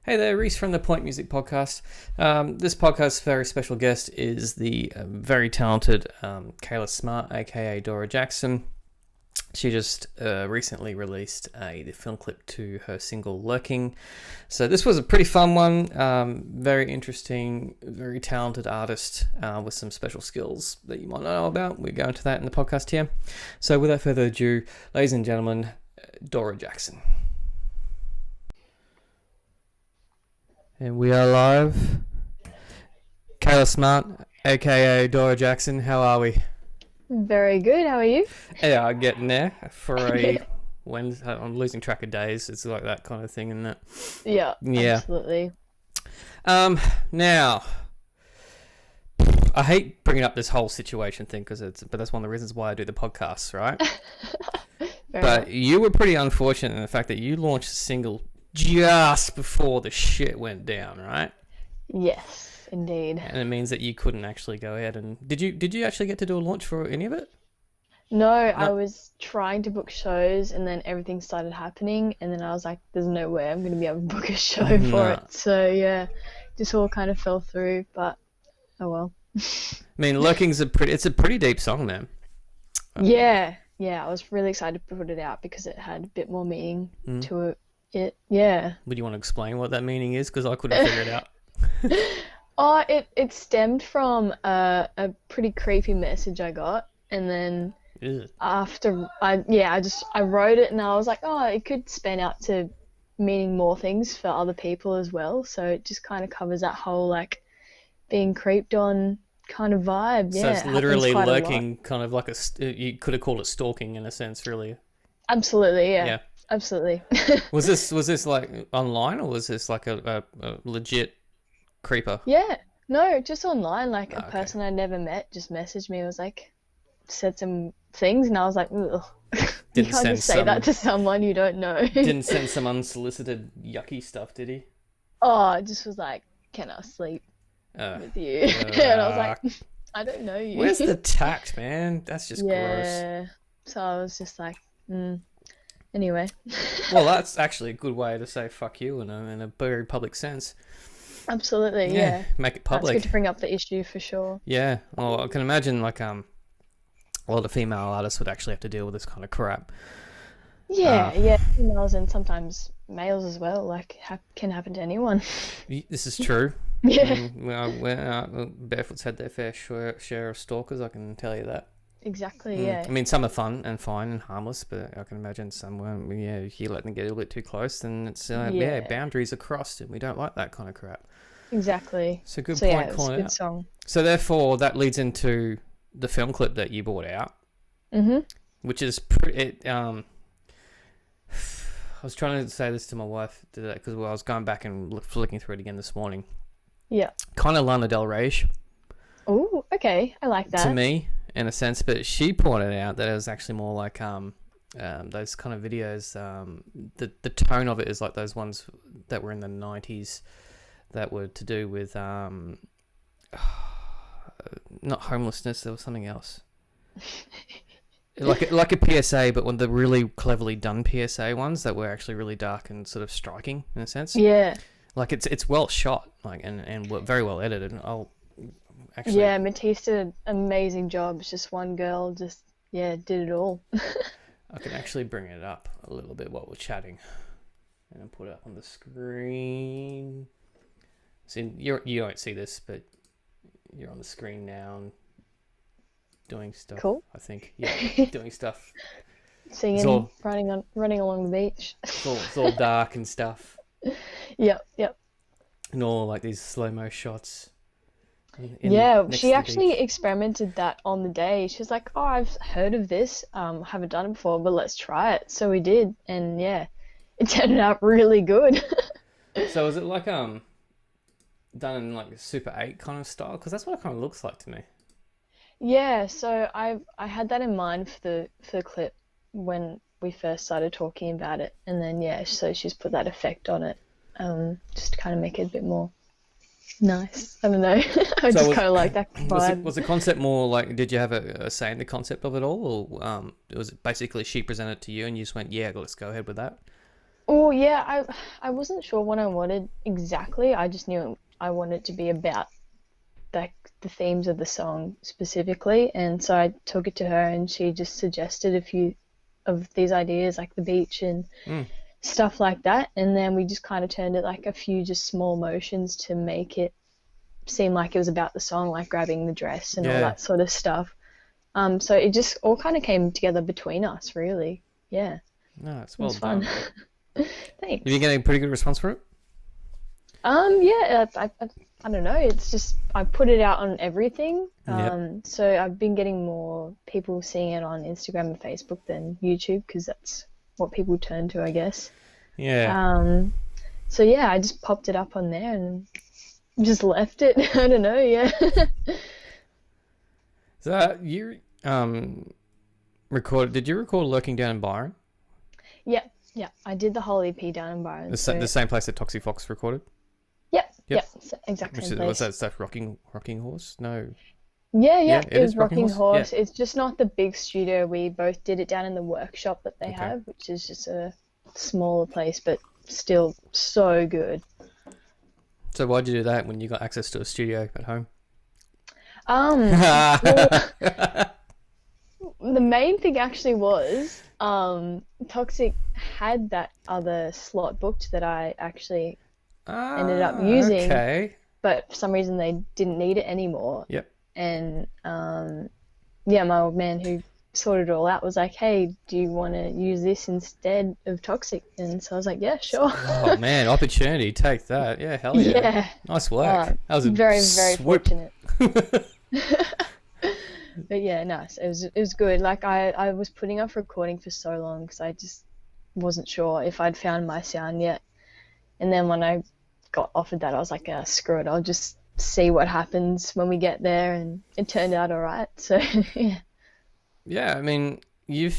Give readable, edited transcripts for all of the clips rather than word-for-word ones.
Hey there, Reese from the Point Music Podcast. This podcast's very special guest is the very talented Kayla Smart, aka Dorah Jacson. She just recently released the film clip to her single Lurking. So this was a pretty fun one, very interesting, very talented artist with some special skills that you might not know about. We'll go into that in the podcast here. So without further ado, ladies and gentlemen, Dorah Jacson. And we are live. Kayla Smart, aka Dorah Jacson. How are we? Very good. How are you? Yeah, getting there for a Wednesday. I'm losing track of days. It's like that kind of thing, isn't it? Yeah, absolutely. Now, I hate bringing up this whole situation thing but that's one of the reasons why I do the podcast, right? But you were pretty unfortunate in the fact that you launched a single just before the shit went down, right? Yes, indeed. And it means that you couldn't actually go ahead and did you actually get to do a launch for any of it? No, I was trying to book shows and then everything started happening and then I was like, there's no way I'm going to be able to book a show for it. So yeah, just all kind of fell through, but oh well. I mean, Lurking's it's a pretty deep song, man. Yeah, I was really excited to put it out because it had a bit more meaning to it. Yeah. Would you want to explain what that meaning is? Because I couldn't figure it out. It stemmed from a pretty creepy message I got, and then after I wrote it and I was like, oh, it could span out to meaning more things for other people as well. So it just kind of covers that whole like being creeped on kind of vibe. So Yeah, it's literally lurking, kind of like you could have called it stalking in a sense, really. Absolutely, yeah. Absolutely. Was this like online or was this like a legit creeper? Yeah, no, just online. Like a person I never met just messaged me. Was like, said some things, and I was like, ugh. You can't just say that to someone you don't know. Didn't send some unsolicited yucky stuff, did he? Oh, it just was like, can I sleep with you? And I was like, I don't know you. Where's the tact, man? That's just gross. Yeah. So I was just like, Anyway. Well, that's actually a good way to say fuck you in a very public sense. Absolutely, yeah. Make it public. That's good to bring up the issue for sure. Yeah. Well, I can imagine like a lot of female artists would actually have to deal with this kind of crap. Yeah, females and sometimes males as well. Like, can happen to anyone. This is true. Yeah. Barefoot's had their fair share of stalkers, I can tell you that. Exactly, yeah. I mean, some are fun and fine and harmless, but I can imagine some weren't. If you let them get a little bit too close, then it's boundaries are crossed, and we don't like that kind of crap. Exactly. So good point. Yeah, it was a good song. So therefore, that leads into the film clip that you brought out, which is I was trying to say this to my wife today because I was going back and flicking through it again this morning. Yeah. Kind of Lana Del Rey-ish. Oh, okay. I like that. To me, in a sense, but she pointed out that it was actually more like those kind of videos. The tone of it is like those ones that were in the 90s that were to do with not homelessness. There was something else. like a PSA, but one of the really cleverly done PSA ones that were actually really dark and sort of striking in a sense. Yeah. Like it's well shot, like and very well edited. Actually, yeah, Matisse did an amazing job. It's just one girl did it all. I can actually bring it up a little bit while we're chatting and I'll put it up on the screen. So you don't see this, but you're on the screen now and doing stuff. Cool. I think. Yeah, doing stuff. Singing, running along the beach. It's all dark and stuff. Yep. And all like these slow-mo shots. She actually experimented that on the day. She was like, oh, I've heard of this. Haven't done it before, but let's try it. So we did, and yeah, it turned out really good. So is it like done in like a Super 8 kind of style? Because that's what it kind of looks like to me. Yeah, so I had that in mind for the clip when we first started talking about it, and then so she's put that effect on it, just to kind of make it a bit more nice. I don't know. I just kind of like that vibe. Was the concept more like, did you have a say in the concept of it all, or was it basically she presented it to you and you just went, yeah, let's go ahead with that? Oh yeah, I wasn't sure what I wanted exactly. I just knew I wanted it to be about like the themes of the song specifically, and so I took it to her, and she just suggested a few of these ideas, like the beach and Mm. stuff like that, and then we just kind of turned it like a few just small motions to make it seem like it was about the song, like grabbing the dress and all Yeah. that sort of stuff. So it just all kind of came together between us, really. Yeah, No, it's it well was fun. done. Have you Thanks. getting a pretty good response for it? Yeah, I don't know. It's just I put it out on everything. Yep. So I've been getting more people seeing it on Instagram and Facebook than YouTube because that's what people turn to, I guess. Yeah. Um, so yeah, I just popped it up on there and just left it. I don't know. Yeah. So you recorded? Did you record Lurking Down in Byron? Yeah, yeah. I did the whole EP down in Byron. The same place that Toxic Fox recorded? Yep, Yep. exact Which same is, what's place. that stuff? Rocking Horse? No. Yeah, Yeah, yeah, it it is was Rocking Rocking Horse? Yeah. Horse. It's just not the big studio. We both did it down in the workshop that they Okay. have, which is just a smaller place, but still so good. So why'd you do that when you got access to a studio at home? Well, the main thing actually was, Toxic had that other slot booked that I actually ended up using, Okay. but for some reason they didn't need it anymore. Yep. And yeah, my old man who sorted it all out was like, "Hey, do you want to use this instead of Toxic?" And so I was like, "Yeah, sure." Oh man, opportunity, take that. Yeah, hell yeah. Yeah, Nice work. That was a very, very swoop. fortunate. But yeah, nice. It was good. Like I was putting off recording for so long because I just wasn't sure if I'd found my sound yet. And then when I got offered that, I was like, screw it. I'll just see what happens when we get there. And it turned out all right. So yeah. Yeah, I mean, you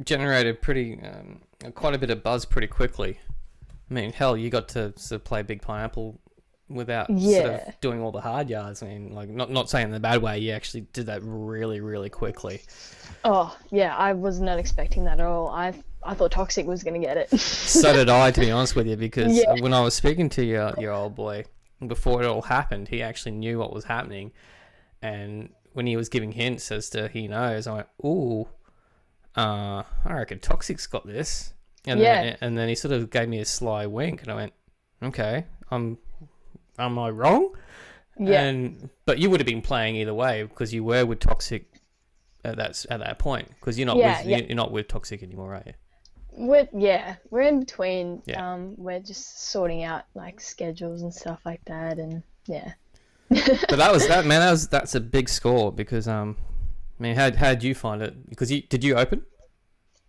generated pretty quite a bit of buzz pretty quickly. I mean, hell, you got to sort of play Big Pineapple without sort Yeah. of doing all the hard yards. I mean, like not saying in the bad way. You actually did that really, really quickly. Oh, yeah. I was not expecting that at all. I thought Toxic was gonna get it. So did I, to be honest with you, because Yeah. when I was speaking to your old boy before it all happened, he actually knew what was happening, and when he was giving hints as to he knows, I went, "Ooh, I reckon Toxic's got this," Yeah. and then he sort of gave me a sly wink, and I went, "Okay, am I wrong?" Yeah. But you would have been playing either way because you were with Toxic at that point, because Yeah. Yeah. you're not with Toxic anymore, are you? We're in between. Yeah. We're just sorting out like schedules and stuff like that, and yeah. But that's a big score because I mean, how'd you find it? Because did you open?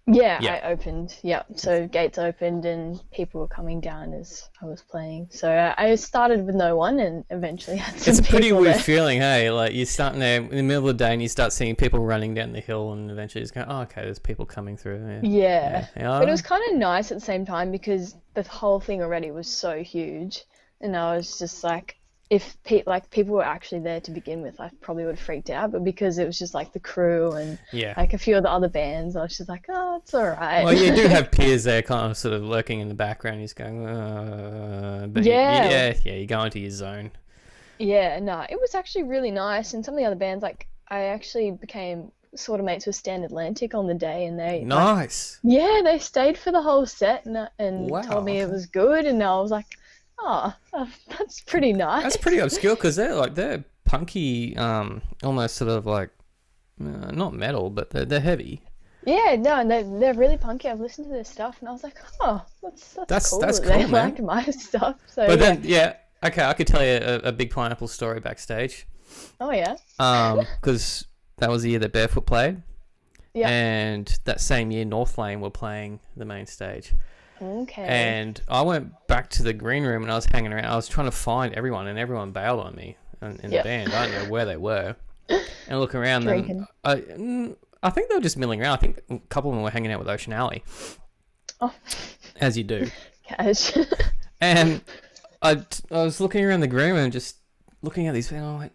Yeah, Yeah. I opened. Yeah, so gates opened and people were coming down as I was playing. So I started with no one and eventually had some It's a pretty people weird there. feeling, hey? Like you're starting there in the middle of the day and you start seeing people running down the hill, and eventually you just go, "Oh, okay, there's people coming through." Yeah, Yeah, yeah. but it was kind of nice at the same time because the whole thing already was so huge, and I was just like, if people were actually there to begin with, I probably would have freaked out. But because it was just like the crew and Yeah. like a few of the other bands, I was just like, oh, it's all right. Well, you do have peers there, kind of sort of lurking in the background. He's going, but Yeah. you go into your zone. Yeah, no, it was actually really nice. And some of the other bands, like I actually became sort of mates with Stand Atlantic on the day, and Nice. yeah, they stayed for the whole set and told Wow. me it was good, and I was like, oh, that's pretty nice. That's pretty obscure because they're punky, almost sort of like not metal, but they're heavy. Yeah, no, and they're really punky. I've listened to their stuff, and I was like, oh, that's cool That's that cool, they man. liked my stuff. So But yeah. then, yeah, okay, I could tell you a Big Pineapple story backstage. Oh yeah. Because that was the year that Barefoot played, Yeah. and that same year North Lane were playing the main stage. Okay. And I went back to the green room and I was hanging around. I was trying to find everyone, and everyone bailed on me in the Yep. band. I don't know where they were. And look around, Drinking. then I think they were just milling around. I think a couple of them were hanging out with Ocean Alley, Oh, as you do. cash. And I was looking around the green room, just looking at these people, and I'm like,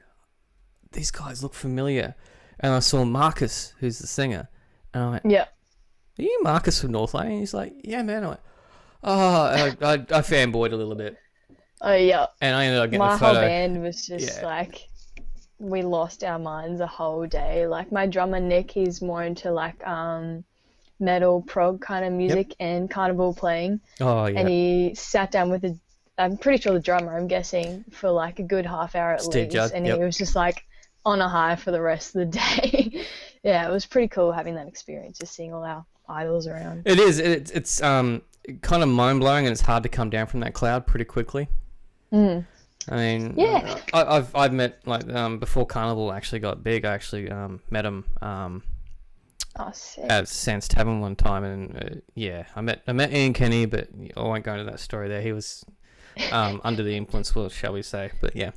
these guys look familiar. And I saw Marcus, who's the singer, and I went, Yeah. "Are you Marcus from North Lane?" And he's like, "Yeah, man." I went, I fanboyed a little bit. Oh yeah. And I ended up getting My a photo. whole band was just like, we lost our minds a whole day. Like my drummer Nick, he's more into like metal prog kind of music and carnival playing. Oh yeah. And he sat down with I'm pretty sure the drummer, I'm guessing, for like a good half hour at Steve least. Judd, And he was just like on a high for the rest of the day. Yeah, it was pretty cool having that experience, just seeing all our idols around. It is. It's kind of mind blowing, and it's hard to come down from that cloud pretty quickly. I mean, Yeah. I've met like before Carnival actually got big. I actually met him Sick. at Sans Tavern one time, and I met Ian Kenny, but I won't go into that story there. He was under the influence, well, shall we say? But yeah.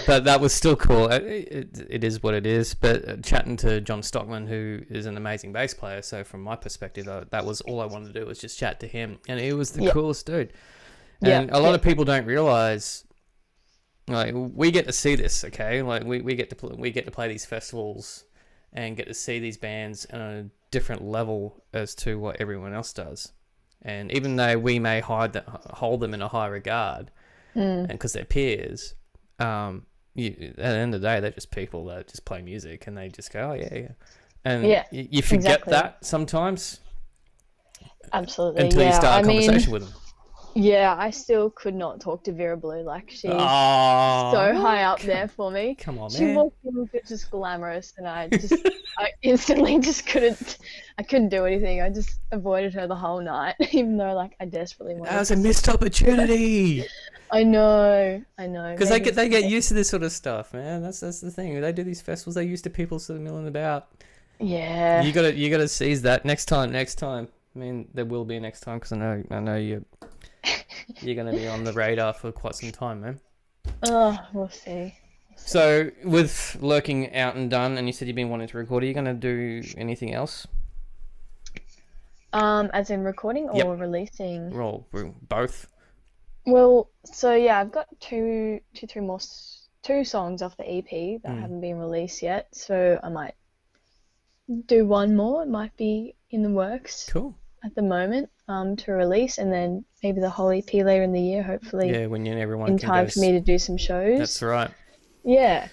But that was still cool. It is what it is. But chatting to John Stockman, who is an amazing bass player, so from my perspective, that was all I wanted to do, was just chat to him, and he was the coolest dude. And a lot of people don't realize, like, we get to see this, okay? Like we get to play these festivals and get to see these bands on a different level as to what everyone else does. And even though we may hold them in a high regard, and because they're peers. At the end of the day, they're just people that just play music, and they just go, oh yeah. And you forget that sometimes. Absolutely. Until you start a conversation with them. Yeah, I still could not talk to Vera Blue. Like, she's so high up there for me. Come on, she man. walked in just glamorous, and I instantly just couldn't do anything. I just avoided her the whole night, even though like I desperately wanted. That was a missed opportunity. I know. Because they get used to this sort of stuff, man. That's the thing. They do these festivals. They're used to people sort of milling about. Yeah. You gotta seize that next time. I mean, there will be a next time, because I know you're gonna be on the radar for quite some time, man. Oh, we'll see. So with Lurking out and done, and you said you've been wanting to record, are you gonna do anything else? As in recording or releasing? Well, both. Well, so yeah, I've got two songs off the EP that haven't been released yet, so I might do one more. It might be in the works. Cool. At the moment, to release, and then maybe the whole EP later in the year, hopefully. Yeah, when everyone in can time go for me to do some shows. That's right. Yeah,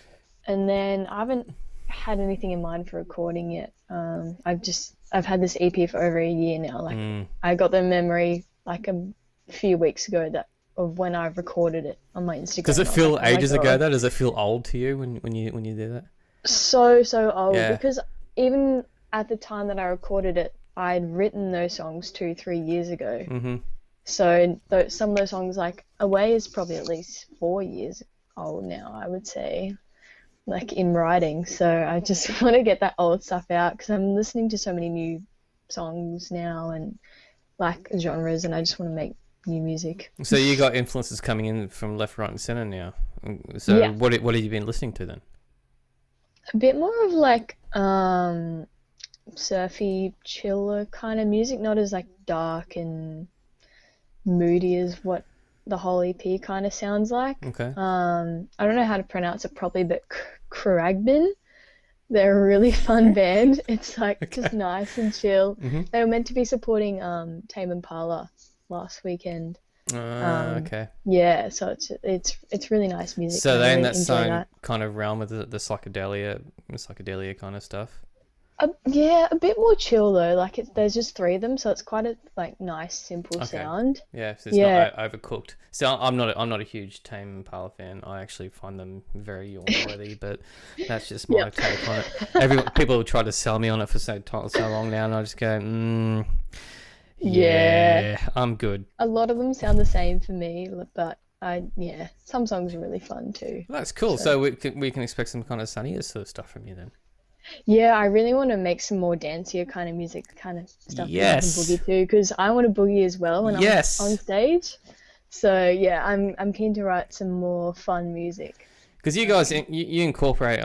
and then I haven't had anything in mind for recording yet. I've had this EP for over a year now. Like I got the memory like a few weeks ago of when I recorded it on my Instagram. Does it feel ages ago though? Does it feel old to you when you do that? So old, because even at the time that I recorded it, I'd written those songs 2-3 years ago. Mm-hmm. So some of those songs, like Away, is probably at least 4 years old now, I would say, like in writing. So I just want to get that old stuff out, because I'm listening to so many new songs now and like genres, and I just want to make new music. So you got influences coming in from left, right, and center now. So what have you been listening to then? A bit more of like surfy, chiller kind of music, not as like dark and moody as what the whole EP kind of sounds like. Okay. I don't know how to pronounce it properly, but Coriander. They're a really fun band. It's like just nice and chill. Mm-hmm. They were meant to be supporting Tame Impala last weekend. Okay. Yeah, so it's really nice music. So they're in that same kind of realm of the psychedelia kind of stuff. Yeah, a bit more chill though. Like there's just 3 of them, so it's quite a like nice, simple sound. Yeah, so it's not overcooked. So I'm not a huge Tame Impala fan. I actually find them very yawn-worthy, but that's just my take on it. People try to sell me on it for so long now, and I just go, yeah, I'm good. A lot of them sound the same for me, but some songs are really fun too. That's cool. So we can expect some kind of sunnier sort of stuff from you then. Yeah, I really want to make some more dancier kind of music, kind of stuff that I can boogie too, because I want to boogie as well when I'm on stage. So yeah, I'm keen to write some more fun music. Because you guys, you incorporate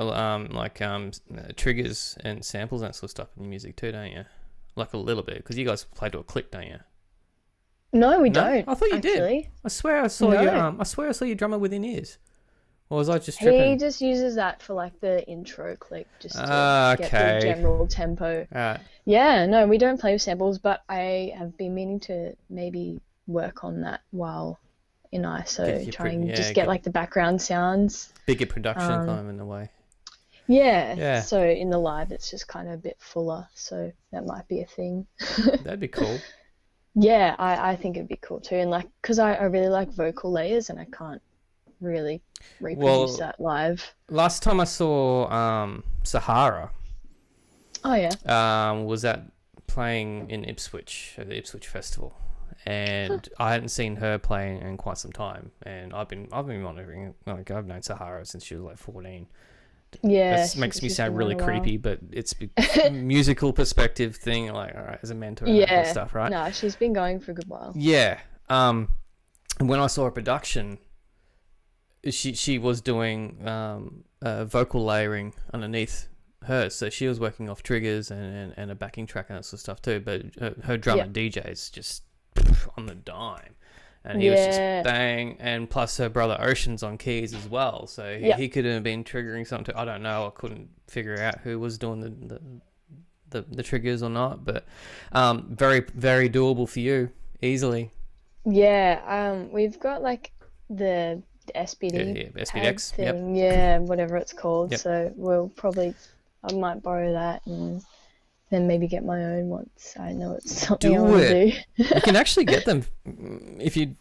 triggers and samples and that sort of stuff in your music too, don't you? Like a little bit, because you guys play to a click, don't you? No, we don't. I thought you actually did. I swear I saw your drummer with in ears. Or was I just He tripping? just uses that for like the intro click, just to get the general tempo. Alright. Yeah, no, we don't play with samples, but I have been meaning to maybe work on that while in ISO, just get like the background sounds. Bigger production kind of in a way. Yeah. So in the live, it's just kind of a bit fuller. So that might be a thing. That'd be cool. Yeah, I think it'd be cool too. And like, because I really like vocal layers and I can't really reproduce that live. Last time I saw Sahara. Oh yeah. Was that playing in Ipswich at the Ipswich Festival, and I hadn't seen her playing in quite some time, and I've been monitoring. Like I've known Sahara since she was like 14. Yeah, that makes me sound really creepy, but it's a musical perspective thing. Like, all right, as a mentor, and stuff, right? No, she's been going for a good while. Yeah. When I saw her production, she was doing vocal layering underneath hers, so she was working off triggers and a backing track and that sort of stuff too. But her drummer DJ is just on the dime. And he was just bang, and plus her brother Ocean's on keys as well, so he could have been triggering something. I don't know. I couldn't figure out who was doing the triggers or not, but very very doable for you, easily. Yeah, we've got like the SPD SPDX thing, whatever it's called. So I might borrow that and then maybe get my own once I know it's something I want to do. You can actually get them if you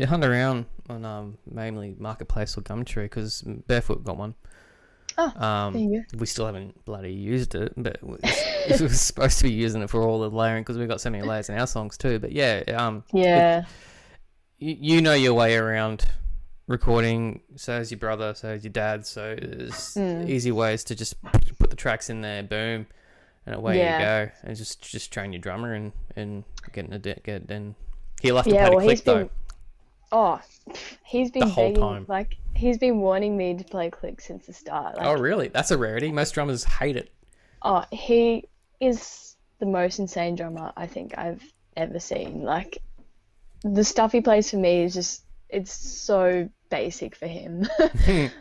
hunt around on mainly Marketplace or Gumtree, because Barefoot got one. There you go. We still haven't bloody used it, but we're supposed to be using it for all the layering because we've got so many layers in our songs too. But you know your way around recording. So is your brother, so is your dad. So there's easy ways to just put the tracks in there, boom. And away you go, and just train your drummer and getting get it in. He'll have to play the click though. He's been the whole begging, time. like he's been wanting me to play click since the start. Like, oh really? That's a rarity. Most drummers hate it. Oh, he is the most insane drummer I think I've ever seen. Like the stuff he plays for me is just, it's so basic for him.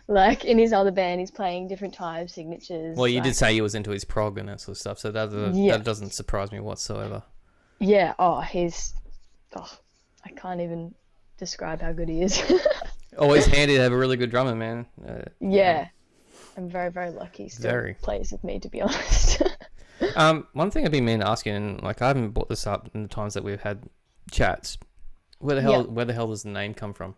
Like in his other band, he's playing different types, signatures. Well, you did say he was into his prog and that sort of stuff, so that doesn't surprise me whatsoever. Yeah. I can't even describe how good he is. Always handy to have a really good drummer, man. I'm very, very lucky. Still plays with me, to be honest. One thing I've been meaning to ask you, and like I haven't brought this up in the times that we've had chats. Where the hell does the name come from?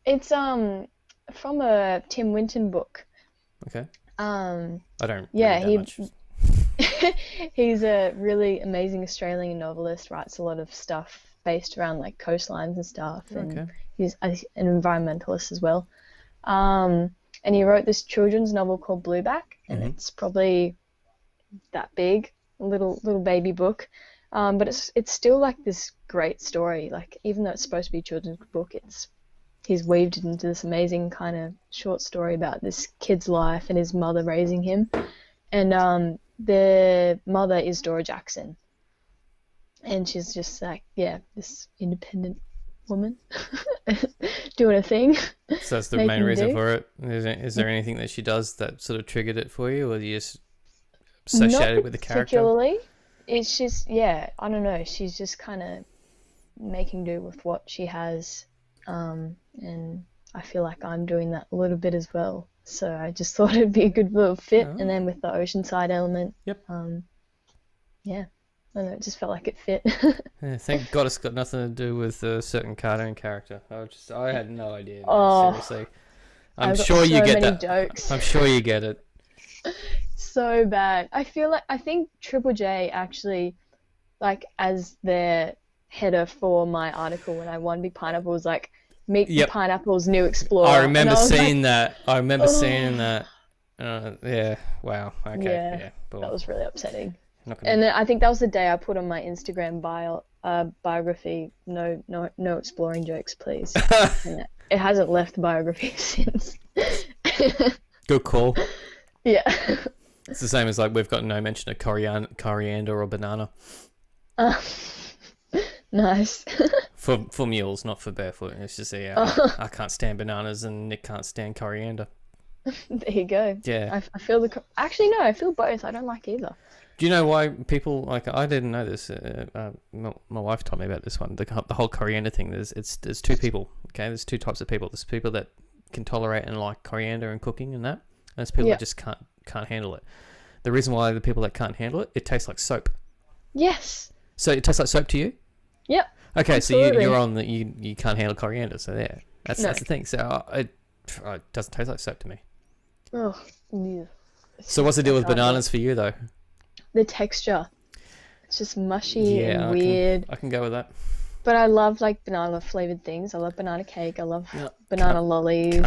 It's from a Tim Winton book. Okay. I don't. Much. He's a really amazing Australian novelist. Writes a lot of stuff based around like coastlines and stuff. And he's an environmentalist as well. And he wrote this children's novel called Blueback, and it's probably that big, little baby book. But it's still like this great story. Like even though it's supposed to be a children's book, he's weaved it into this amazing kind of short story about this kid's life and his mother raising him. And the mother is Dorah Jacson, and she's just like this independent woman doing a thing. So that's the main reason for it. Is there anything that she does that sort of triggered it for you, or are you just associated with the character? Particularly. It's just, I don't know. She's just kind of making do with what she has. And I feel like I'm doing that a little bit as well. So I just thought it'd be a good little fit. And then with the Oceanside element, I don't know, it just felt like it fit. Thank God it's got nothing to do with a certain cartoon character. I had no idea. Seriously. I'm sure you get that. Jokes. I'm sure you get it. So bad. I think Triple J actually, like, as their header for my article when I won Big Pineapple, was like, meet the Pineapple's new explorer. I remember seeing that. Seeing that. Yeah. Wow. Okay. Yeah. That was really upsetting. And then I think that was the day I put on my Instagram biography, no exploring jokes, please. And it hasn't left the biography since. Good call. Yeah. It's the same as like we've got no mention of coriander or banana. Nice. For mules, not for barefoot. It's just I can't stand bananas, and Nick can't stand coriander. There you go. Yeah. I feel actually no, I feel both. I don't like either. Do you know why people like? I didn't know this. My wife told me about this one. The whole coriander thing. There's two people. Okay, there's two types of people. There's people that can tolerate and like coriander and cooking and that. And there's people that just can't handle it. The reason why the people that can't handle it, it tastes like soap. Yes. So it tastes like soap to you? Yep. Okay, absolutely. So you're on that. You can't handle coriander. So there. That's the thing. So it doesn't taste like soap to me. Oh. Yeah. So what's the deal with bananas for you though? The texture. It's just mushy and weird. I can go with that. But I love like banana flavored things. I love banana cake. I love banana lollies.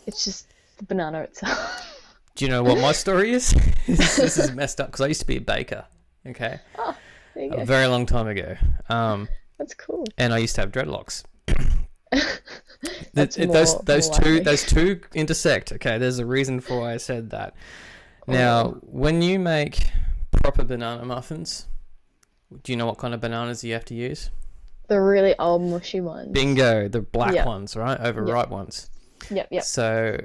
It's just the banana itself. Do you know what my story is? This is messed up because I used to be a baker. Okay. Oh, there you go. A very long time ago. That's cool. And I used to have dreadlocks. Those two intersect. Okay, there's a reason for why I said that. Now, when you make proper banana muffins, do you know what kind of bananas you have to use? The really old mushy ones. Bingo, the black ones, right? Overripe ones. Yep. So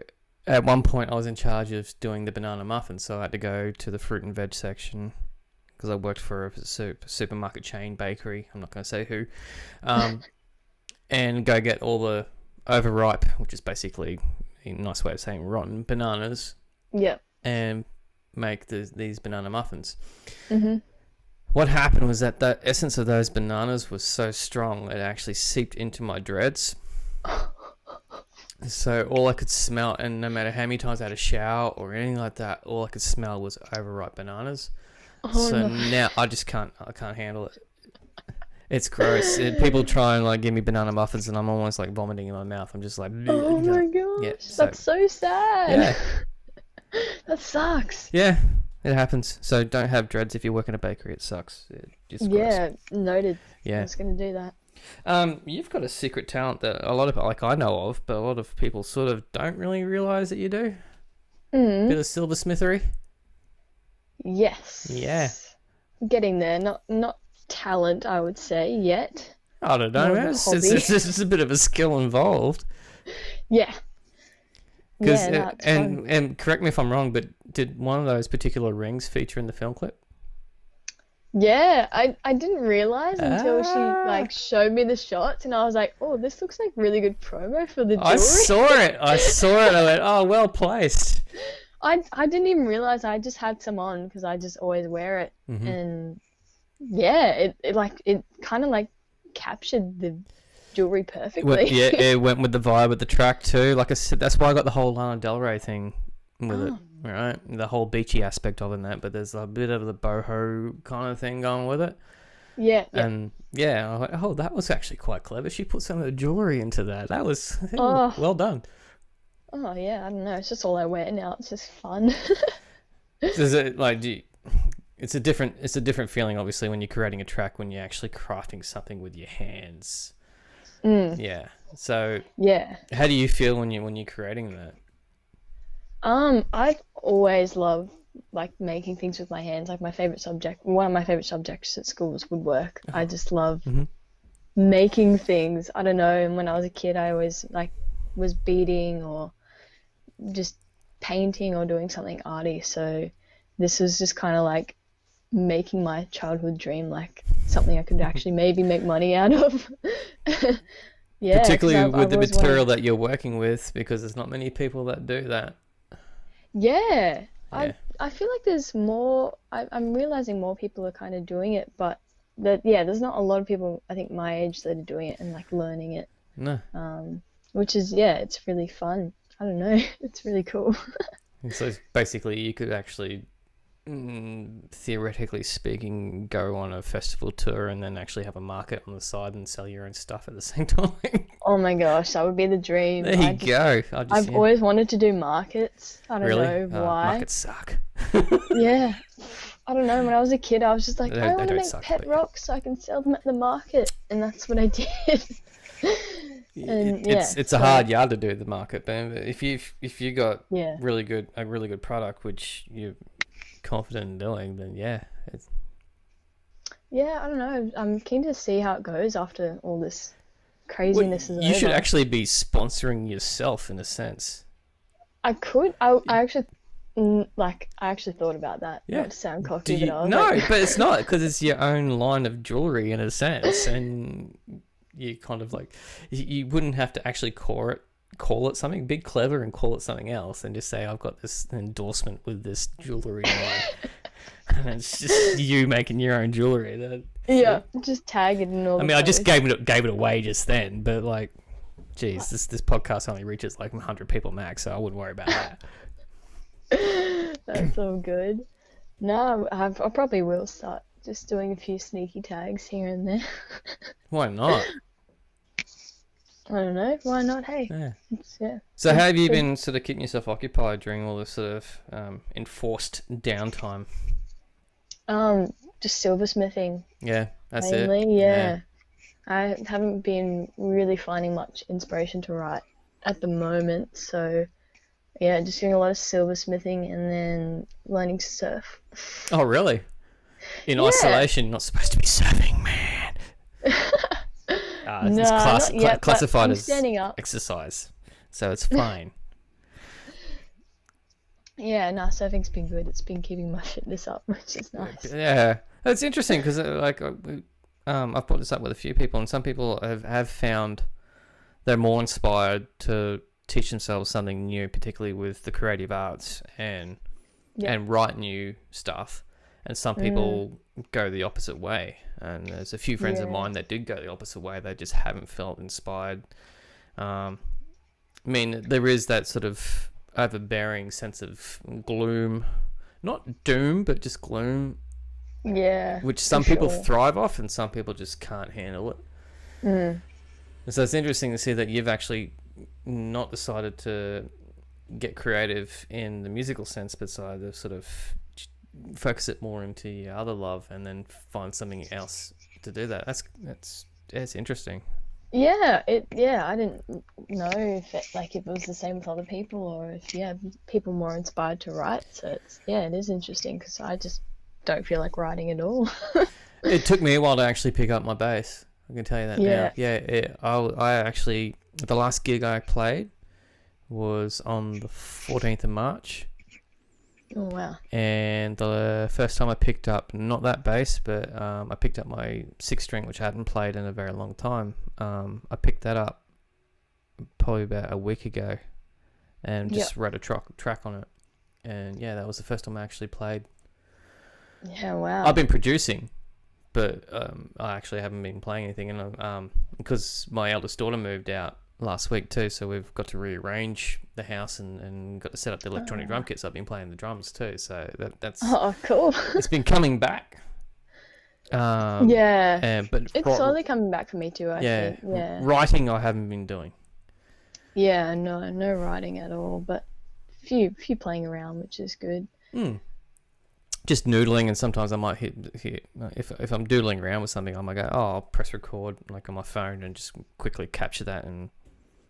at one point I was in charge of doing the banana muffins, so I had to go to the fruit and veg section because I worked for a supermarket chain bakery. I'm not going to say who. And go get all the overripe, which is basically a nice way of saying rotten bananas. Yep. And make these banana muffins. Mm-hmm. What happened was that the essence of those bananas was so strong it actually seeped into my dreads. So all I could smell, and no matter how many times I had a shower or anything like that, all I could smell was overripe bananas. Now I can't handle it. It's gross. People try and like give me banana muffins and I'm almost like vomiting in my mouth. I'm just like, oh my gosh, that's so sad. Yeah. That sucks. Yeah, it happens. So don't have dreads if you work in a bakery. It sucks. It's gross. Yeah, noted. Yeah. I was going to do that. You've got a secret talent that a lot of, like I know of, but a lot of people sort of don't really realise that you do. Bit of silversmithery. Yes. Yeah. Getting there. Not talent, I would say, yet. I don't know. It's a bit of a skill involved. Yeah. And correct me if I'm wrong, but did one of those particular rings feature in the film clip? Yeah, I didn't realize until she like showed me the shots, and I was like, oh, this looks like really good promo for the jewelry. I saw it. I went, oh, well placed. I didn't even realize I just had some on because I just always wear it, and yeah, it kind of like captured the jewelry perfectly. It went with the vibe of the track too. Like I said, that's why I got the whole Lana Del Rey thing with it, right? The whole beachy aspect of it and that, but there's a bit of the boho kind of thing going with it. Yeah. And I was like, oh, that was actually quite clever. She put some of the jewelry into that. That was well done. Oh yeah, I don't know. It's just all I wear now. It's just fun. Is it like it's a different feeling, obviously, when you're creating a track when you're actually crafting something with your hands. Yeah. So yeah. How do you feel when you're creating that? I've always loved like making things with my hands. Like one of my favorite subjects at school was woodwork. I just love making things. I don't know. And when I was a kid, I always like was beading or just painting or doing something arty. So this was just kind of like making my childhood dream like something I could actually maybe make money out of. Yeah, particularly with the material that you're working with, because there's not many people that do that. Yeah. I feel like there's more. I'm realizing more people are kind of doing it, but there's not a lot of people I think my age that are doing it and like learning it. No. Which is it's really fun. I don't know, it's really cool. So basically, you could actually, theoretically speaking, go on a festival tour and then actually have a market on the side and sell your own stuff at the same time. Oh my gosh, that would be the dream. There you go. I've always wanted to do markets. I don't know why. Markets suck. Yeah. I don't know. When I was a kid, I was just like, I want to make pet rocks so I can sell them at the market, and that's what I did. And it's a hard yard to do the market, but if you got a really good product which you're confident in doing, then yeah, I don't know. I'm keen to see how it goes after all this craziness is over. You should actually be sponsoring yourself in a sense. I could. I actually, I actually thought about that. Yeah. Not to sound cocky, but I was No, like... but it's not, because it's your own line of jewelry in a sense, and you kind of like, you wouldn't have to actually call it something. Be clever and call it something else, and just say, I've got this endorsement with this jewelry line. And it's just you making your own jewelry. Yeah, just tag it in all. I mean, I just gave it away just then, but like, geez, this podcast only reaches like 100 people max, so I wouldn't worry about that. That's all good. No, I probably will start just doing a few sneaky tags here and there. Why not? I don't know. Why not? Hey. Yeah. So how have you been sort of keeping yourself occupied during all this sort of enforced downtime? Just silversmithing. Yeah, that's mainly, it. Yeah. I haven't been really finding much inspiration to write at the moment, so yeah, just doing a lot of silversmithing and then learning to surf. Oh, really? In isolation, you're not supposed to be surfing, man. It's classified as exercise, so it's fine. Yeah, no, surfing's been good. It's been keeping my fitness up, which is nice. Yeah, it's interesting because like I've brought this up with a few people, and some people have found they're more inspired to teach themselves something new, particularly with the creative arts and write new stuff. And some people go the opposite way. And there's a few friends of mine that did go the opposite way. They just haven't felt inspired. I mean, there is that sort of overbearing sense of gloom, not doom, but just gloom. Yeah. Which some people thrive off, and some people just can't handle it. And so it's interesting to see that you've actually not decided to get creative in the musical sense, but decided to sort of focus it more into your other love, and then find something else to do that. It's interesting. Yeah, I didn't know if it was the same with other people, or if people more inspired to write. So it is interesting because I just don't feel like writing at all. It took me a while to actually pick up my bass. I can tell you that now. Yeah, I actually, the last gig I played was on the 14th of March. Oh, wow. And the first time I picked up, not that bass, but I picked up my 6-string, which I hadn't played in a very long time. I picked that up probably about a week ago and just wrote a track on it. And yeah, that was the first time I actually played. Yeah, wow. I've been producing, but I actually haven't been playing anything. And because my eldest daughter moved out last week too, so we've got to rearrange the house and got to set up the electronic drum kits. I've been playing the drums too, so that's cool. It's been coming back. But it's slowly coming back for me too. I think. Yeah. Writing, I haven't been doing. Yeah, no writing at all, but few playing around, which is good. Just noodling, and sometimes I might hit if I'm doodling around with something, I might go, I'll press record like on my phone and just quickly capture that and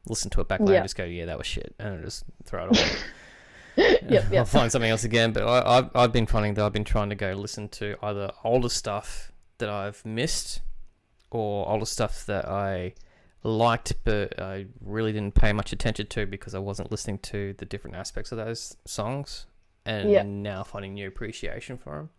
listen to it back later and just go, that was shit, and I'll just throw it away. I'll find something else again. But I've been finding that I've been trying to go listen to either older stuff that I've missed or older stuff that I liked but I really didn't pay much attention to because I wasn't listening to the different aspects of those songs, and now finding new appreciation for them.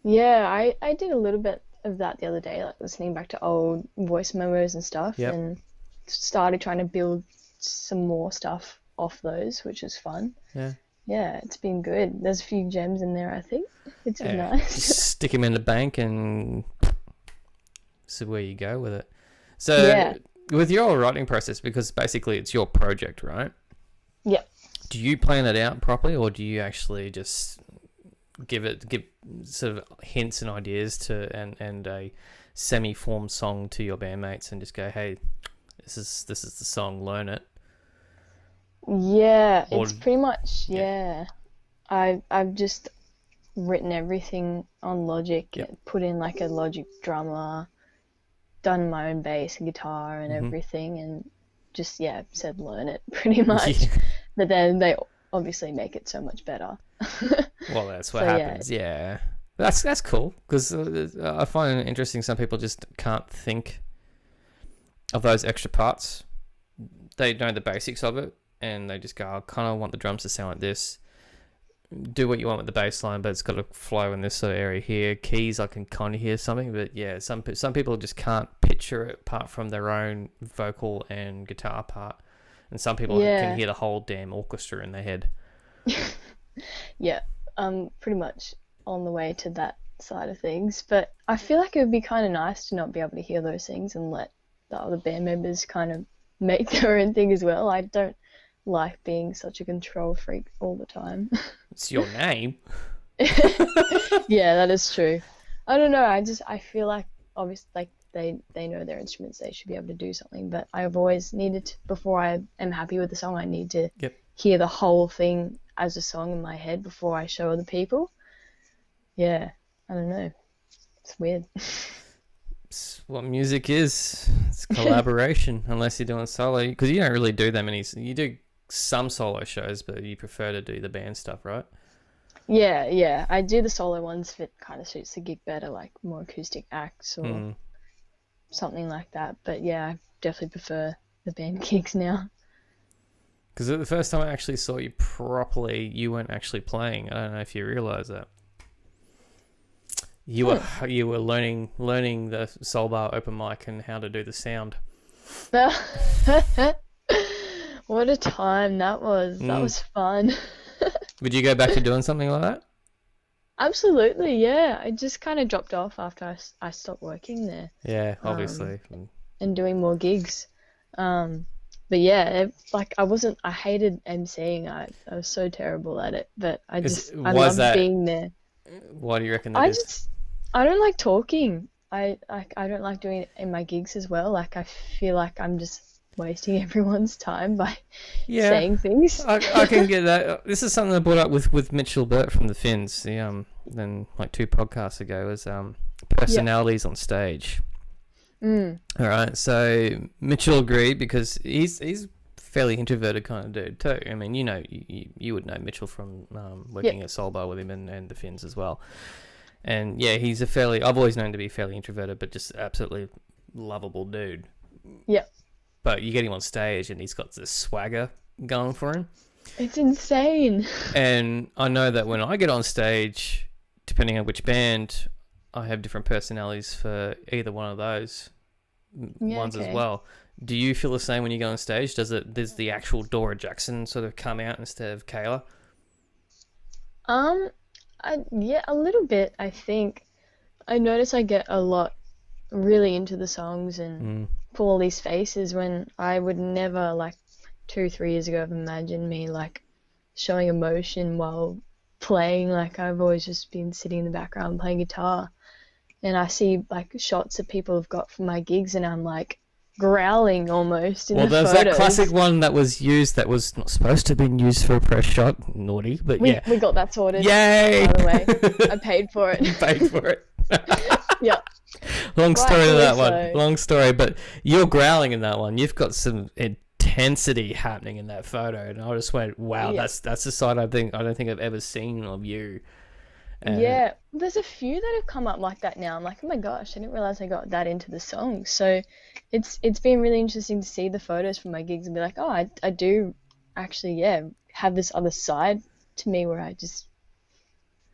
Yeah, I did a little bit of that the other day, like listening back to old voice memos and stuff, and started trying to build some more stuff off those, which is fun. Yeah, it's been good. There's a few gems in there, I think. It's been nice. Just stick them in the bank and see where you go with it. So with your writing process, because basically it's your project, right? Yeah. Do you plan it out properly, or do you actually just give sort of hints and ideas to and a semi-formed song to your bandmates and just go, hey, this is the song, learn it? Yeah, it's pretty much I've just written everything on Logic, put in like a Logic drummer, done my own bass and guitar and everything, and just said learn it pretty much. But then they obviously make it so much better. Well, that's what happens. Yeah. That's cool, because I find it interesting. Some people just can't think of those extra parts. They know the basics of it, and they just go, I kind of want the drums to sound like this. Do what you want with the bass line, but it's got to flow in this sort of area here. Keys, I can kind of hear something, but yeah, some people just can't picture it apart from their own vocal and guitar part, and some people can hear the whole damn orchestra in their head. Yeah, pretty much on the way to that side of things, but I feel like it would be kind of nice to not be able to hear those things and let the other band members kind of make their own thing as well. I don't like being such a control freak all the time. It's your name. Yeah, that is true. I don't know. I feel like obviously like they know their instruments. They should be able to do something. But I've always needed to, before I am happy with the song, I need to hear the whole thing as a song in my head before I show other people. Yeah, I don't know. It's weird. It's what music is. It's collaboration, unless you're doing solo, because you don't really do that many. You do some solo shows, but you prefer to do the band stuff, right? Yeah. I do the solo ones if it kind of suits the gig better, like more acoustic acts or something like that. But yeah, I definitely prefer the band gigs now. Because the first time I actually saw you properly, you weren't actually playing. I don't know if you realise that. You were learning the Soul Bar open mic and how to do the sound. What a time that was. That was fun. Would you go back to doing something like that? Absolutely, yeah. I just kind of dropped off after I stopped working there. Yeah, obviously. And doing more gigs. But yeah, I hated emceeing. I was so terrible at it. But I loved being there. Why do you reckon that is? I don't like talking. I don't like doing it in my gigs as well. Like I feel like I'm just wasting everyone's time by saying things. I can get that. This is something I brought up with Mitchell Burt from the Finns. Then like 2 podcasts ago was personalities on stage. All right, so Mitchell agreed because he's fairly introverted kind of dude too. I mean, you would know Mitchell from working at Soul Bar with him and the Finns as well. And yeah, I've always known to be fairly introverted, but just absolutely lovable dude. Yeah. But you get him on stage and he's got this swagger going for him. It's insane. And I know that when I get on stage, depending on which band, I have different personalities for either one of those ones as well. Do you feel the same when you go on stage? Does the actual Dorah Jacson sort of come out instead of Kayla? Yeah, a little bit, I think. I notice I get a lot really into the songs and pull all these faces when I would never, like 2-3 years ago, have imagined me like showing emotion while playing. Like I've always just been sitting in the background playing guitar, and I see like shots that people have got from my gigs and I'm like growling almost in the photos. Well, there's that classic one that was used that was not supposed to have been used for a press shot. Naughty, but we got that sorted. Yay! By the way, I paid for it. You paid for it. Yeah. Long story to that one. Long story, but you're growling in that one. You've got some intensity happening in that photo, and I just went, "Wow, that's the side I don't think I've ever seen of you." Yeah, there's a few that have come up like that now. I'm like, oh my gosh, I didn't realize I got that into the song. So it's been really interesting to see the photos from my gigs and be like, oh, I do actually, have this other side to me where I just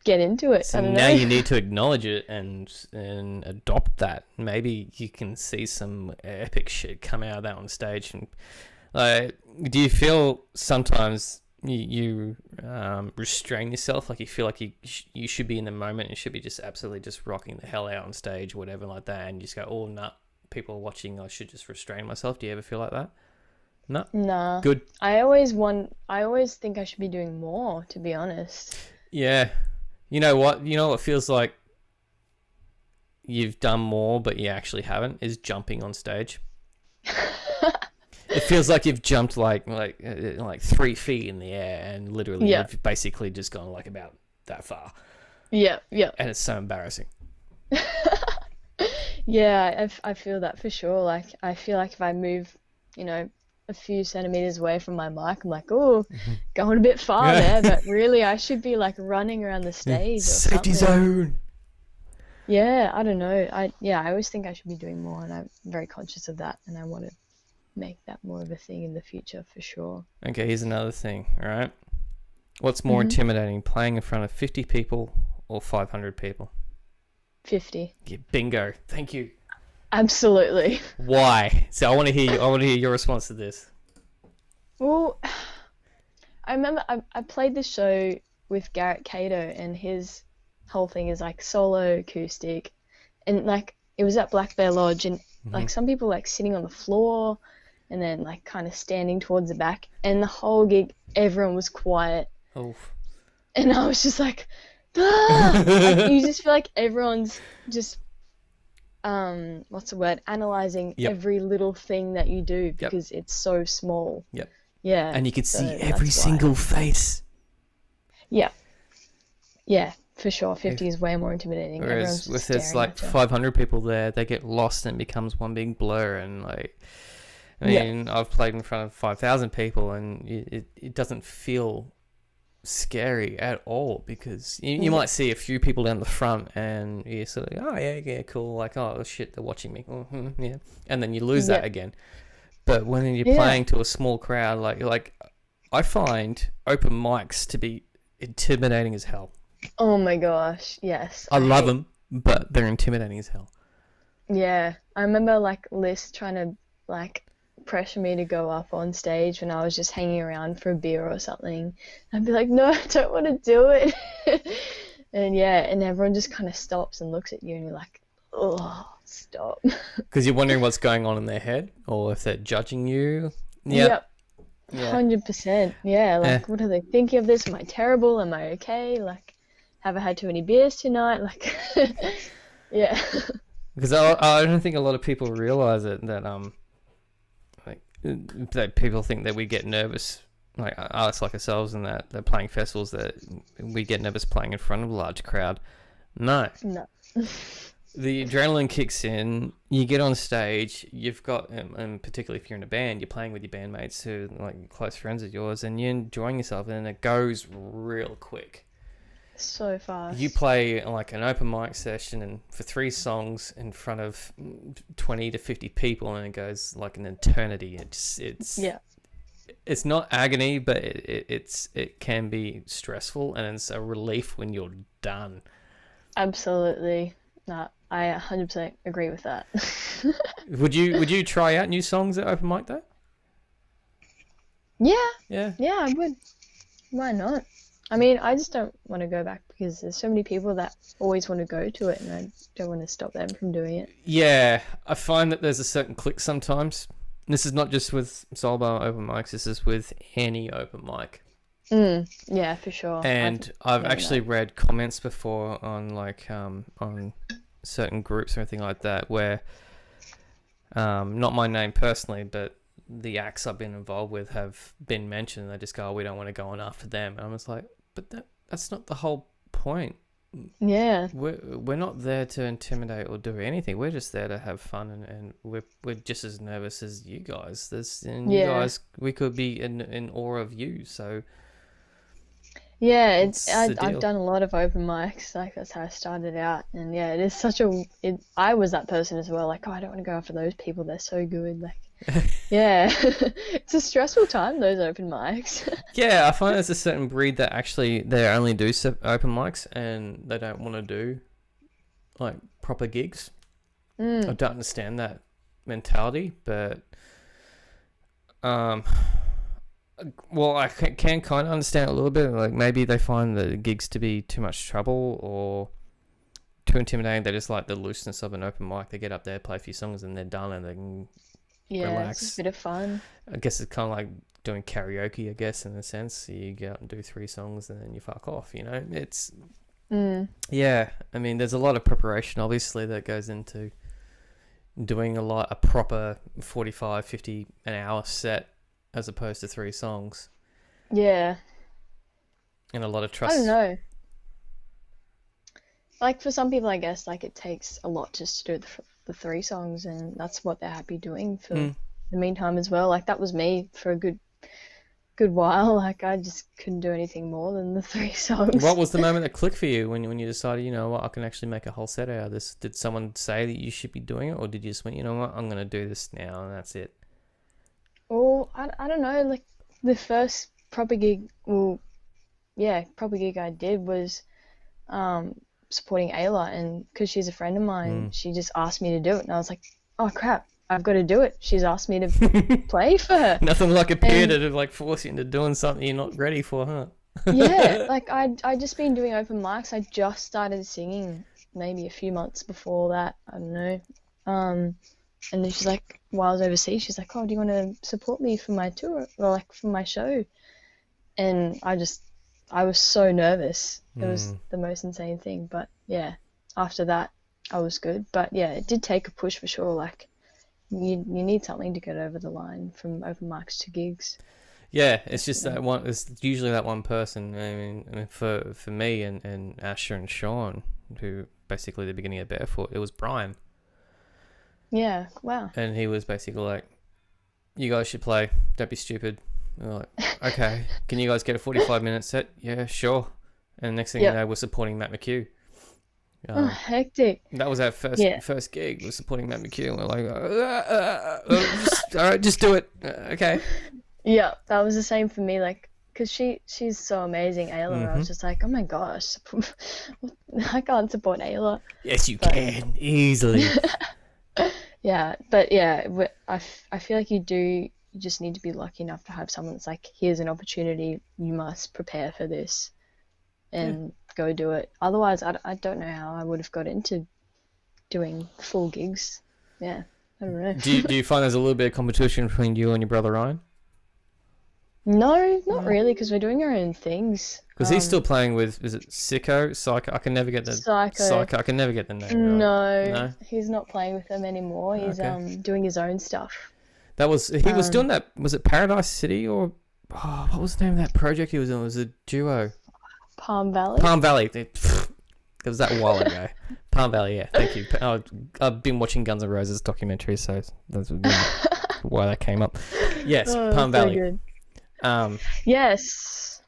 get into it. So now you need to acknowledge it and adopt that. Maybe you can see some epic shit come out of that on stage. And do you feel sometimes you restrain yourself, like you feel like you should be in the moment and should be just absolutely just rocking the hell out on stage or whatever like that, and you just go, oh no, people are watching, I should just restrain myself? Do you ever feel like that? No? Nah. Good. I always think I should be doing more, to be honest. Yeah. You know what feels like you've done more but you actually haven't, is jumping on stage. It feels like you've jumped like 3 feet in the air and literally you've basically just gone like about that far. Yeah. And it's so embarrassing. Yeah, I feel that for sure. Like I feel like if I move, a few centimeters away from my mic, I'm like, oh, going a bit far there, but really I should be like running around the stage or Safety something. zone. Yeah, I don't know. I always think I should be doing more, and I'm very conscious of that, and I want to make that more of a thing in the future for sure. Okay, here's another thing, all right? What's more intimidating, playing in front of 50 people or 500 people? 50. Yeah, bingo. Thank you. Absolutely. Why? So I want to hear your response to this. Well, I remember I played this show with Garrett Cato, and his whole thing is like solo acoustic, and like it was at Black Bear Lodge, and like some people like sitting on the floor, and then like kind of standing towards the back, and the whole gig everyone was quiet, Oh. and I was just like, ah! Like you just feel like everyone's just what's the word, analyzing every little thing that you do because it's so small. Yep. Yeah. And you could so see every single face. Yeah. Yeah, for sure. 50 is way more intimidating. Whereas Everyone's if there's like 500 people there, they get lost and it becomes one big blur. And like, I mean, I've played in front of 5,000 people, and it doesn't feel scary at all, because you might see a few people down the front and you're sort of, oh yeah, cool, like, oh shit, they're watching me, yeah, and then you lose that again. But when you're playing to a small crowd, like I find open mics to be intimidating as hell. Oh my gosh, yes. I love them, but they're intimidating as hell. Yeah, I remember like Liz trying to like pressure me to go up on stage when I was just hanging around for a beer or something. I'd be like, no, I don't want to do it. and everyone just kind of stops and looks at you, and you're like, oh, stop. Because you're wondering what's going on in their head, or if they're judging you. Yep. 100%. Yeah, like, what are they thinking of this? Am I terrible? Am I okay? Like, have I had too many beers tonight? Like, yeah. Because I don't think a lot of people realize it, that people think that we get nervous, like artists like ourselves, and that they're playing festivals, that we get nervous playing in front of a large crowd. No. The adrenaline kicks in, you get on stage, you've got, and particularly if you're in a band, you're playing with your bandmates who are like close friends of yours, and you're enjoying yourself, and it goes real quick. So fast. You play like an open mic session and for 3 songs in front of 20 to 50 people, and it goes like an eternity. It's not agony, but it can be stressful, and it's a relief when you're done. Absolutely. No, I 100% agree with that. Would you try out new songs at open mic though? Yeah, I would. Why not? I mean, I just don't want to go back because there's so many people that always want to go to it, and I don't want to stop them from doing it. Yeah, I find that there's a certain click sometimes. This is not just with Soul Bar open mics, this is with any open mic. Yeah, for sure. And I've actually read comments before on like on certain groups or anything like that where not my name personally, but the acts I've been involved with have been mentioned, and they just go, oh, we don't want to go on after them. And I'm just like, but that's not the whole point. Yeah. We're not there to intimidate or do anything. We're just there to have fun, and we're just as nervous as you guys. You guys, we could be in awe of you. So yeah, I've done a lot of open mics. Like that's how I started out, and yeah, it is such I was that person as well. Like, oh, I don't want to go after those people. They're so good. Like, yeah, it's a stressful time, those open mics. Yeah, I find there's a certain breed that actually they only do open mics and they don't want to do like proper gigs. I don't understand that mentality, but well, I can kind of understand it a little bit. Like maybe they find the gigs to be too much trouble or too intimidating. They just like the looseness of an open mic. They get up there, play a few songs, and they're done, and they can relax. It's a bit of fun. I guess it's kind of like doing karaoke, I guess, in a sense. You go out and do 3 songs and then you fuck off, you know? It's... Yeah, I mean, there's a lot of preparation, obviously, that goes into doing a proper 45, 50 an hour set as opposed to 3 songs. Yeah. And a lot of trust. I don't know. Like, for some people, I guess, like, it takes a lot just to do the 3 songs, and that's what they're happy doing for the meantime as well. Like, that was me for a good good while. Like I just couldn't do anything more than the 3 songs. What was the moment that clicked for you when you decided, you know what, I can actually make a whole set out of this? Did someone say that you should be doing it, or did you just went, you know what, I'm gonna do this now and that's it? Well, I don't know. Like the first proper gig, well, yeah, proper gig I did was supporting Ayla, and because she's a friend of mine, she just asked me to do it, and I was like, oh crap, I've got to do it. She's asked me to play for her. Nothing like a peer to like force you into doing something you're not ready for, huh? Yeah, like I just been doing open mics. I just started singing maybe a few months before that. I don't know. And then she's like, while I was overseas, she's like, oh, do you want to support me for my tour or like for my show? And I was so nervous. It was the most insane thing. But yeah, after that, I was good. But yeah, it did take a push for sure. Like you need something to get over the line from open mics to gigs. Yeah, it's just that one. It's usually that one person. I mean for me and Asher and Sean, who basically the beginning of Barefoot, it was Brian. Yeah, wow. And he was basically like, you guys should play. Don't be stupid. And we're like, okay, can you guys get a 45-minute set? Yeah, sure. And the next thing you know, we're supporting Matt McHugh. Oh, hectic. That was our first gig. We're supporting Matt McHugh. And we're like, all right, just do it. Okay. Yeah, that was the same for me. Like, because she's so amazing, Ayla. I was just like, oh my gosh, I can't support Ayla. Yes, you can easily. Yeah, but yeah, I feel like you just need to be lucky enough to have someone that's like, here's an opportunity, you must prepare for this and go do it. Otherwise, I don't know how I would have got into doing full gigs. Yeah, I don't know. Do you find there's a little bit of competition between you and your brother Ryan? No, not really, because we're doing our own things. Because he's still playing with, is it Psycho? I can never get the Psycho. I can never get the name right. No, he's not playing with them anymore. He's doing his own stuff. That was he was doing that. Was it Paradise City or what was the name of that project he was in? It was a duo. Palm Valley. Palm Valley. It was that a while ago. Palm Valley. Yeah. Thank you. I've been watching Guns N' Roses documentaries, so that's why that came up. Yes, Palm Valley. Good. Yes.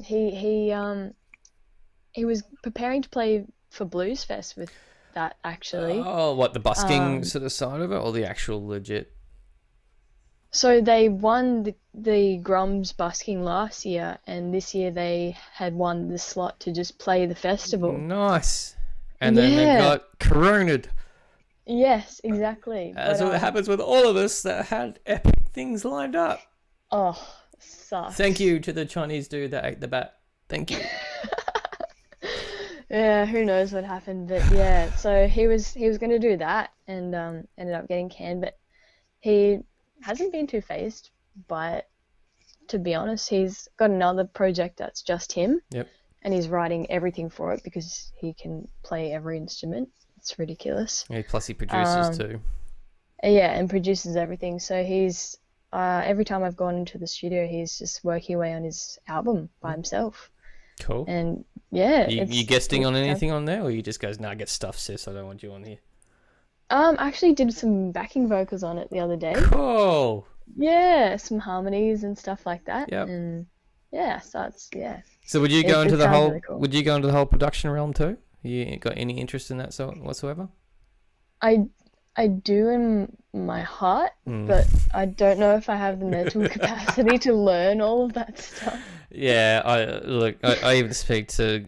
He was preparing to play for Bluesfest with that actually. Oh, what, the busking sort of side of it, or the actual legit? So they won the Grum's busking last year, and this year they had won the slot to just play the festival. Nice. And then they got coroned. Yes, exactly. That's what happens with all of us that had epic things lined up. Oh, sucks. Thank you to the Chinese dude that ate the bat. Thank you. Yeah, who knows what happened, but yeah. So he was going to do that, and ended up getting canned. But he hasn't been too fazed by it, to be honest. He's got another project that's just him. Yep. And he's writing everything for it because he can play every instrument. It's ridiculous. Yeah, plus he produces too. Yeah, and produces everything. So he's every time I've gone into the studio, he's just working away on his album by himself. Cool. And yeah, you guesting on anything on there, or you just goes, "Nah, get stuff, sis. I don't want you on here." I actually did some backing vocals on it the other day. Cool. Yeah, some harmonies and stuff like that. Yep. And yeah, so it's So would you go into the whole? Really cool. Would you go into the whole production realm too? You got any interest in that whatsoever? I do in my heart, but I don't know if I have the mental capacity to learn all of that stuff. Yeah, I even speak to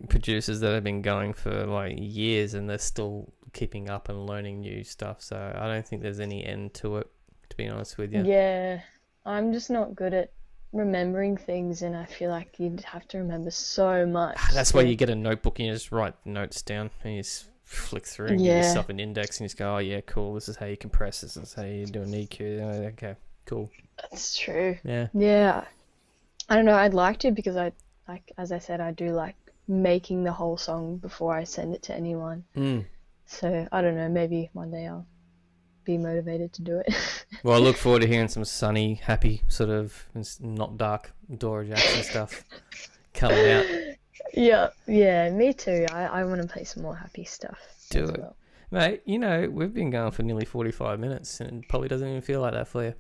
producers that have been going for like years, and they're still keeping up and learning new stuff. So I don't think there's any end to it, to be honest with you. Yeah, I'm just not good at remembering things, and I feel like you'd have to remember so much. That's why you get a notebook and you just write notes down and you just flick through and give yourself an index and just go, oh yeah, cool, this is how you compress, this is how you do an EQ. Okay, cool. That's true. Yeah. I don't know, I'd like to, because I, like, as I said, I do like making the whole song before I send it to anyone. So I don't know, maybe one day I'll be motivated to do it. Well, I look forward to hearing some sunny, happy, sort of not dark Dorah Jacson stuff coming out. Yeah, me too. I want to play some more happy stuff. Do it. Well. Mate, we've been going for nearly 45 minutes and it probably doesn't even feel like that for you.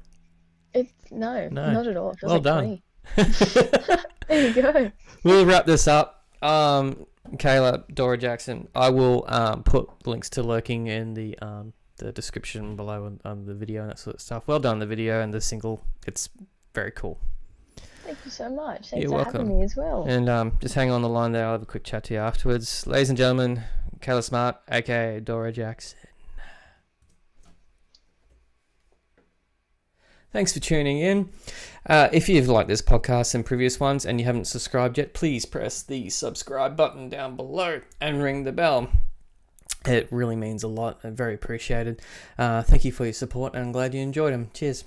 No, No. not at all. It feels Well like done. 20. There you go. We'll wrap this up. Kayla, Dorah Jacson, I will put links to Lurking in the description below on the video and that sort of stuff. Well done, the video and the single. It's very cool. Thank you so much. Thanks You're for welcome. having me as well. And just hang on the line there. I'll have a quick chat to you afterwards. Ladies and gentlemen, Kayla Smart, aka Dorah Jacson. Thanks for tuning in. If you've liked this podcast and previous ones and you haven't subscribed yet, please press the subscribe button down below and ring the bell. It really means a lot and very appreciated. Thank you for your support and I'm glad you enjoyed them. Cheers.